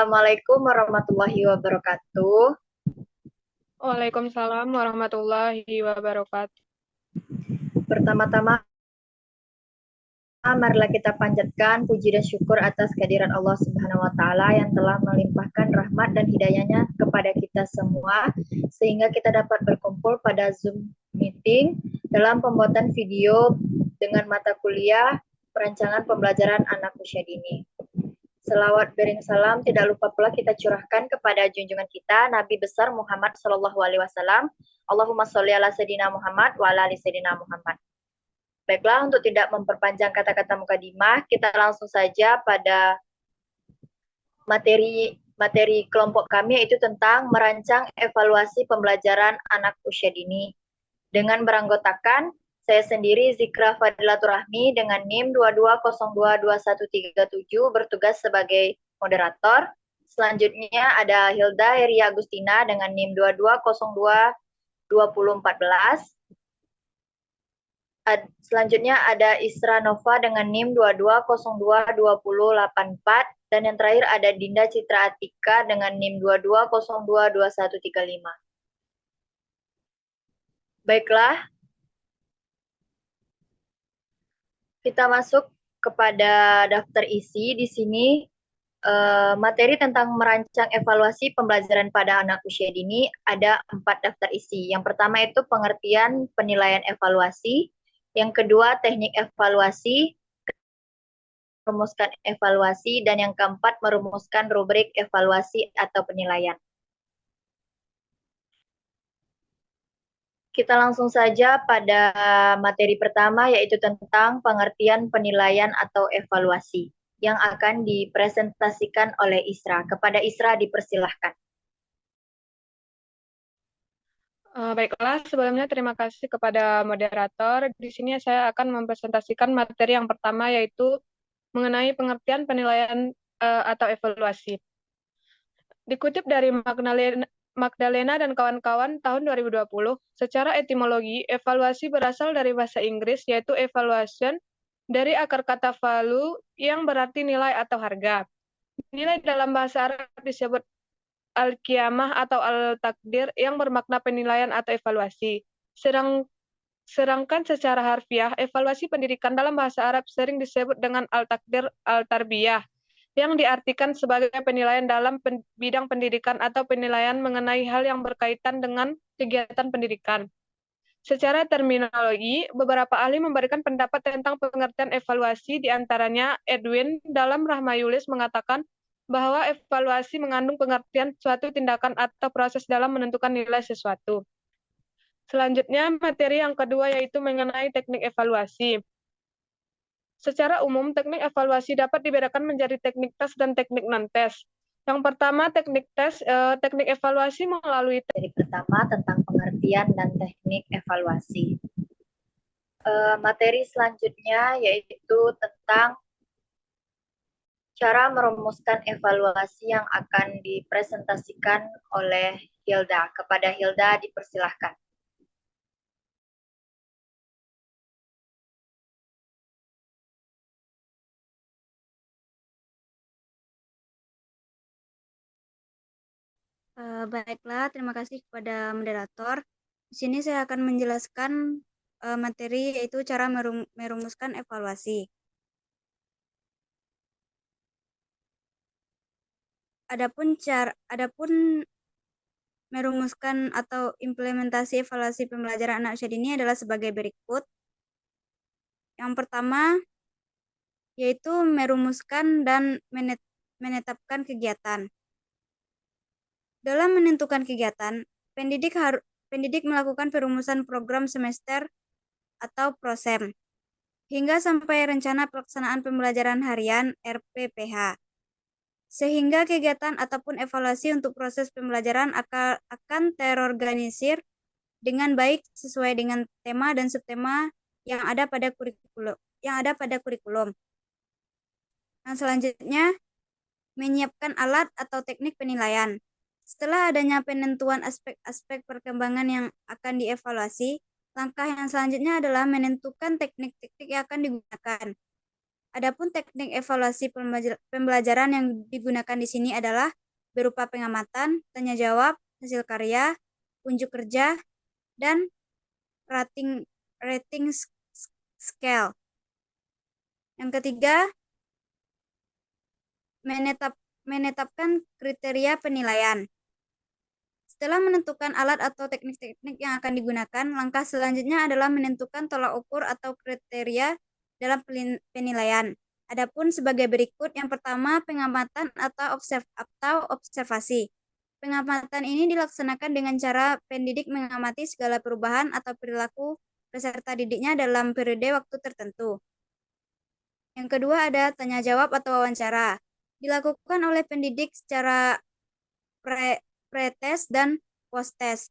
Assalamualaikum warahmatullahi wabarakatuh. Waalaikumsalam warahmatullahi wabarakatuh. Pertama-tama, marilah kita panjatkan puji dan syukur atas kehadiran Allah Subhanahu wa Ta'ala yang telah melimpahkan rahmat dan hidayahnya kepada kita semua, sehingga kita dapat berkumpul pada Zoom meeting dalam pembuatan video dengan mata kuliah perancangan pembelajaran anak usia dini. Selawat bering salam tidak lupa pula kita curahkan kepada junjungan kita Nabi besar Muhammad Sallallahu Alaihi Wasallam. Allahumma sholli ala sayyidina Muhammad wa ala ali sayyidina Muhammad. Baiklah, untuk tidak memperpanjang kata-kata mukadimah, kita langsung saja pada materi kelompok kami, yaitu tentang merancang evaluasi pembelajaran anak usia dini. Dengan beranggotakan saya sendiri Zikra Fadilatur Rahmi dengan NIM 22022137 bertugas sebagai moderator. Selanjutnya ada Hilda Heria Agustina dengan NIM 22022014. Selanjutnya ada Isra Nova dengan NIM 22022084 dan yang terakhir ada Dinda Citra Atika dengan NIM 22022135. Baiklah, kita masuk kepada daftar isi. Di sini materi tentang merancang evaluasi pembelajaran pada anak usia dini ada 4 daftar isi. Yang pertama itu pengertian penilaian evaluasi, yang kedua teknik evaluasi, merumuskan evaluasi, dan yang keempat merumuskan rubrik evaluasi atau penilaian. Kita langsung saja pada materi pertama, yaitu tentang pengertian penilaian atau evaluasi yang akan dipresentasikan oleh Isra. Kepada Isra dipersilahkan. Baiklah, sebelumnya terima kasih kepada moderator. Di sini saya akan mempresentasikan materi yang pertama, yaitu mengenai pengertian penilaian atau evaluasi. Dikutip dari Magdalena dan kawan-kawan tahun 2020, secara etimologi, evaluasi berasal dari bahasa Inggris, yaitu evaluation, dari akar kata value yang berarti nilai atau harga. Nilai dalam bahasa Arab disebut al-qiyamah atau al-takdir yang bermakna penilaian atau evaluasi. Sedangkan secara harfiah, evaluasi pendidikan dalam bahasa Arab sering disebut dengan al-takdir al-tarbiyah, yang diartikan sebagai penilaian dalam bidang pendidikan atau penilaian mengenai hal yang berkaitan dengan kegiatan pendidikan. Secara terminologi, beberapa ahli memberikan pendapat tentang pengertian evaluasi, di antaranya Edwin dalam Rahmayulis mengatakan bahwa evaluasi mengandung pengertian suatu tindakan atau proses dalam menentukan nilai sesuatu. Selanjutnya, materi yang kedua yaitu mengenai teknik evaluasi. Secara umum, teknik evaluasi dapat dibedakan menjadi teknik tes dan teknik non-tes. Yang pertama, teknik tes, teknik evaluasi melalui materi pertama tentang pengertian dan teknik evaluasi. Materi selanjutnya yaitu tentang cara merumuskan evaluasi yang akan dipresentasikan oleh Hilda. Kepada Hilda dipersilahkan. Baiklah, terima kasih kepada moderator. Di sini saya akan menjelaskan materi yaitu cara merumuskan evaluasi. Adapun merumuskan atau implementasi evaluasi pembelajaran anak usia dini adalah sebagai berikut. Yang pertama yaitu merumuskan dan menetapkan kegiatan. Dalam menentukan kegiatan, pendidik melakukan perumusan program semester atau prosem, hingga sampai rencana pelaksanaan pembelajaran harian RPPH. Sehingga kegiatan ataupun evaluasi untuk proses pembelajaran akan terorganisir dengan baik sesuai dengan tema dan subtema yang ada pada kurikulum. Nah, selanjutnya, menyiapkan alat atau teknik penilaian. Setelah adanya penentuan aspek-aspek perkembangan yang akan dievaluasi, langkah yang selanjutnya adalah menentukan teknik-teknik yang akan digunakan. Adapun teknik evaluasi pembelajaran yang digunakan di sini adalah berupa pengamatan, tanya jawab, hasil karya, unjuk kerja, dan rating scale. Yang ketiga, menetapkan kriteria penilaian. Setelah menentukan alat atau teknik-teknik yang akan digunakan, langkah selanjutnya adalah menentukan tolak ukur atau kriteria dalam penilaian. Adapun sebagai berikut, yang pertama pengamatan atau observasi. Pengamatan ini dilaksanakan dengan cara pendidik mengamati segala perubahan atau perilaku peserta didiknya dalam periode waktu tertentu. Yang kedua ada tanya jawab atau wawancara. Dilakukan oleh pendidik secara pre-tes dan post-tes.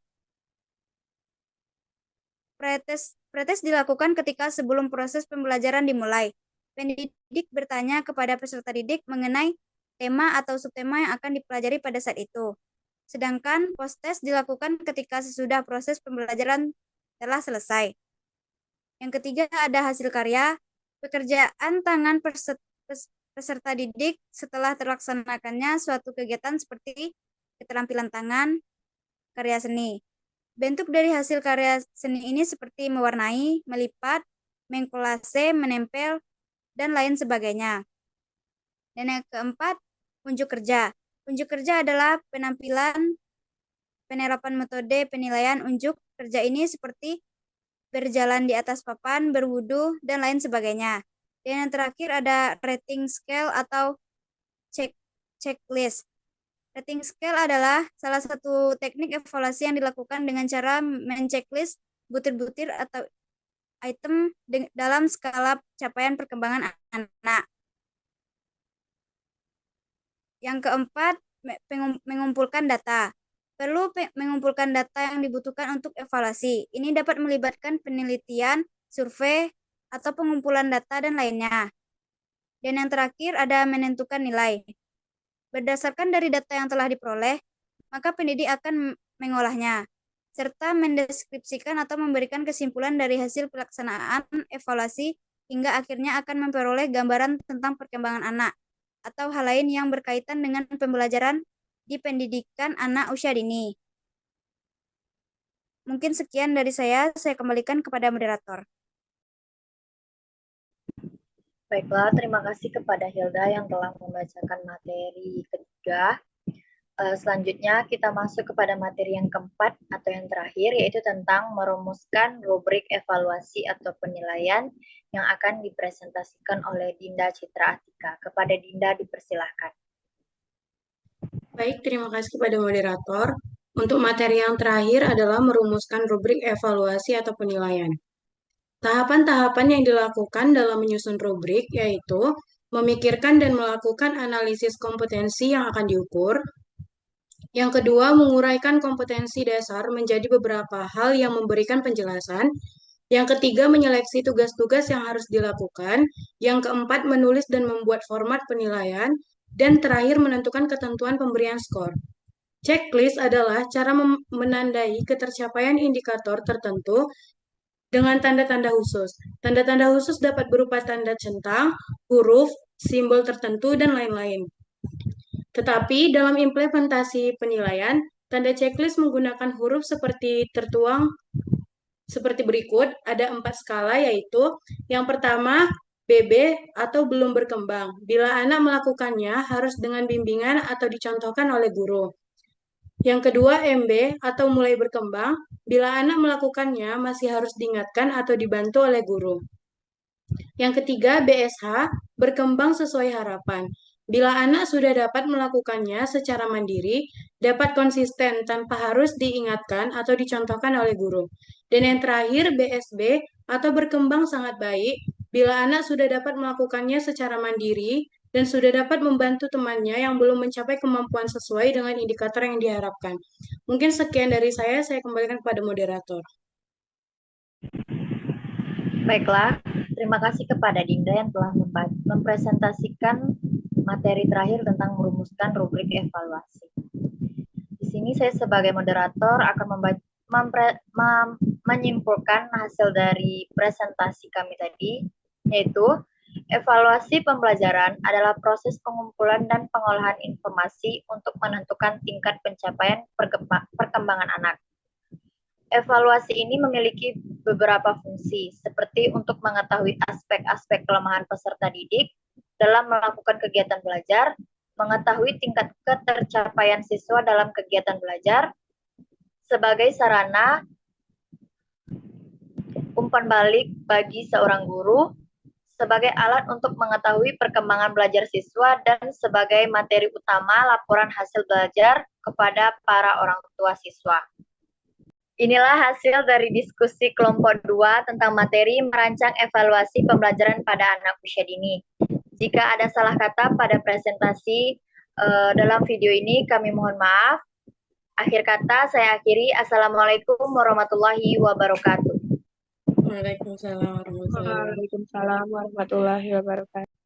Pretest dilakukan ketika sebelum proses pembelajaran dimulai. Pendidik bertanya kepada peserta didik mengenai tema atau subtema yang akan dipelajari pada saat itu. Sedangkan post-test dilakukan ketika sesudah proses pembelajaran telah selesai. Yang ketiga ada hasil karya. Pekerjaan tangan peserta didik setelah terlaksanakannya suatu kegiatan seperti keterampilan tangan, karya seni. Bentuk dari hasil karya seni ini seperti mewarnai, melipat, mengkolase, menempel, dan lain sebagainya. Dan yang keempat, unjuk kerja. Unjuk kerja adalah penerapan metode penilaian unjuk kerja ini seperti berjalan di atas papan, berwudu, dan lain sebagainya. Dan yang terakhir ada rating scale atau checklist. Rating scale adalah salah satu teknik evaluasi yang dilakukan dengan cara men-checklist butir-butir atau item dalam skala capaian perkembangan anak. Yang keempat, mengumpulkan data. Perlu mengumpulkan data yang dibutuhkan untuk evaluasi. Ini dapat melibatkan penelitian, survei, atau pengumpulan data dan lainnya. Dan yang terakhir ada menentukan nilai. Berdasarkan dari data yang telah diperoleh, maka pendidik akan mengolahnya, serta mendeskripsikan atau memberikan kesimpulan dari hasil pelaksanaan evaluasi hingga akhirnya akan memperoleh gambaran tentang perkembangan anak atau hal lain yang berkaitan dengan pembelajaran di pendidikan anak usia dini. Mungkin sekian dari saya kembalikan kepada moderator. Baiklah, terima kasih kepada Hilda yang telah membacakan materi ketiga. Selanjutnya kita masuk kepada materi yang keempat atau yang terakhir, yaitu tentang merumuskan rubrik evaluasi atau penilaian yang akan dipresentasikan oleh Dinda Citra Atika. Kepada Dinda dipersilahkan. Baik, terima kasih kepada moderator. Untuk materi yang terakhir adalah merumuskan rubrik evaluasi atau penilaian. Tahapan-tahapan yang dilakukan dalam menyusun rubrik yaitu memikirkan dan melakukan analisis kompetensi yang akan diukur. Yang kedua, menguraikan kompetensi dasar menjadi beberapa hal yang memberikan penjelasan. Yang ketiga, menyeleksi tugas-tugas yang harus dilakukan. Yang keempat, menulis dan membuat format penilaian. Dan terakhir, menentukan ketentuan pemberian skor. Checklist adalah cara menandai ketercapaian indikator tertentu dengan tanda-tanda khusus. Tanda-tanda khusus dapat berupa tanda centang, huruf, simbol tertentu, dan lain-lain. Tetapi dalam implementasi penilaian, tanda checklist menggunakan huruf seperti tertuang seperti berikut. Ada 4 skala, yaitu yang pertama, BB atau belum berkembang. Bila anak melakukannya, harus dengan bimbingan atau dicontohkan oleh guru. Yang kedua, MB atau mulai berkembang. Bila anak melakukannya, masih harus diingatkan atau dibantu oleh guru. Yang ketiga, BSH, berkembang sesuai harapan. Bila anak sudah dapat melakukannya secara mandiri, dapat konsisten tanpa harus diingatkan atau dicontohkan oleh guru. Dan yang terakhir, BSB atau berkembang sangat baik. Bila anak sudah dapat melakukannya secara mandiri, dan sudah dapat membantu temannya yang belum mencapai kemampuan sesuai dengan indikator yang diharapkan. Mungkin sekian dari saya kembalikan kepada moderator. Baiklah, terima kasih kepada Dinda yang telah mempresentasikan materi terakhir tentang merumuskan rubrik evaluasi. Di sini saya sebagai moderator akan menyimpulkan hasil dari presentasi kami tadi, yaitu Evaluasi pembelajaran adalah proses pengumpulan dan pengolahan informasi untuk menentukan tingkat pencapaian perkembangan anak. Evaluasi ini memiliki beberapa fungsi, seperti untuk mengetahui aspek-aspek kelemahan peserta didik dalam melakukan kegiatan belajar, mengetahui tingkat ketercapaian siswa dalam kegiatan belajar, sebagai sarana umpan balik bagi seorang guru, sebagai alat untuk mengetahui perkembangan belajar siswa, dan sebagai materi utama laporan hasil belajar kepada para orang tua siswa. Inilah hasil dari diskusi kelompok 2 tentang materi merancang evaluasi pembelajaran pada anak usia dini. Jika ada salah kata pada presentasi dalam video ini, kami mohon maaf. Akhir kata saya akhiri. Assalamualaikum warahmatullahi wabarakatuh. Waalaikumsalam warahmatullahi wabarakatuh. Waalaikumsalam warahmatullahi wabarakatuh.